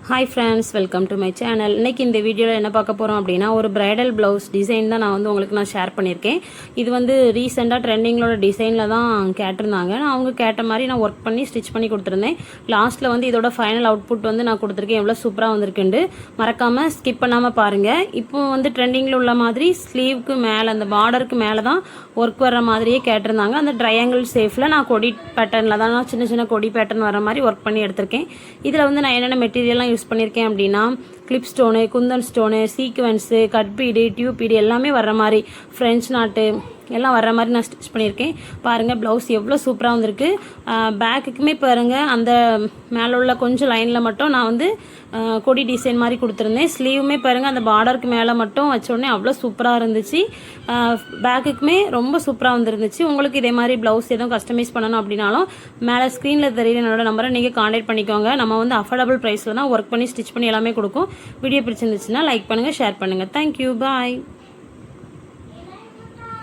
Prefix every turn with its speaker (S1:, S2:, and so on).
S1: Hi friends, welcome to my channel. இன்றைக்கி இந்த வீடியோவில் என்ன பார்க்க போகிறோம் அப்படின்னா, ஒரு பிரைடல் ப்ளவுஸ் டிசைன் தான் நான் ஷேர் பண்ணியிருக்கேன். இது ரீசெண்டாக ட்ரெண்டிங்களோட டிசைனில் தான் கேட்டிருந்தாங்க. நான் அவங்க கேட்ட மாதிரி நான் ஒர்க் பண்ணி ஸ்டிச் பண்ணி கொடுத்துருந்தேன். லாஸ்ட்டில் இதோட ஃபைனல் அவுட்புட் நான் கொடுத்துருக்கேன். எவ்வளோ சூப்பராக வந்திருக்குண்டு மறக்காமல் ஸ்கிப் பண்ணாமல் பாருங்கள். இப்போ ட்ரெண்டிங்கில் உள்ள மாதிரி ஸ்லீவுக்கு மேலே அந்த பார்டருக்கு மேலே தான் ஒர்க் வர்ற மாதிரியே கேட்டிருந்தாங்க. அந்த ட்ரையாங்கிள் ஷேப்பில் நான் கொடி பேட்டர்னில் தான் நான் சின்ன சின்ன கொடி பேட்டர்ன் வர மாதிரி ஒர்க் பண்ணி எடுத்திருக்கேன். இதில் நான் என்னென்ன மெட்டீரியல்லாம் யூஸ் பண்ணியிருக்கேன் அப்படின்னா, clip stone, kundan stone, sequence, cut bead, tube bead எல்லாமே வர்ற மாதிரி, ஃப்ரெஞ்ச் நாட்டு எல்லாம் வர்ற மாதிரி நான் ஸ்டிச் பண்ணியிருக்கேன். பாருங்கள் ப்ளவுஸ் எவ்வளோ சூப்பராக வந்திருக்கு. பேக்குக்குமே பாருங்கள், அந்த மேலே உள்ள கொஞ்சம் லைனில் மட்டும் நான் கொடி டிசைன் மாதிரி கொடுத்துருந்தேன். ஸ்லீவுமே பாருங்கள், அந்த பார்டருக்கு மேலே மட்டும் வச்சோடனே அவ்வளோ சூப்பராக இருந்துச்சு. பேக்குக்குமே ரொம்ப சூப்பராக வந்துருந்துச்சு. உங்களுக்கு இதே மாதிரி ப்ளவுஸ் எதுவும் கஸ்டமைஸ் பண்ணணும் அப்படின்னாலும் மேலே ஸ்க்ரீனில் தெரியுற என்னோட நம்பரை நீங்கள் கான்டாக்ட் பண்ணிக்கோங்க. நம்ம அஃபோர்டபுள் ப்ரைஸில் தான் ஒர்க் பண்ணி ஸ்டிச் பண்ணி எல்லாமே கொடுக்கும். வீடியோ பிடிச்சிருந்துச்சுன்னா லைக் பண்ணுங்கள், ஷேர் பண்ணுங்கள். தேங்க்யூ, பாய்.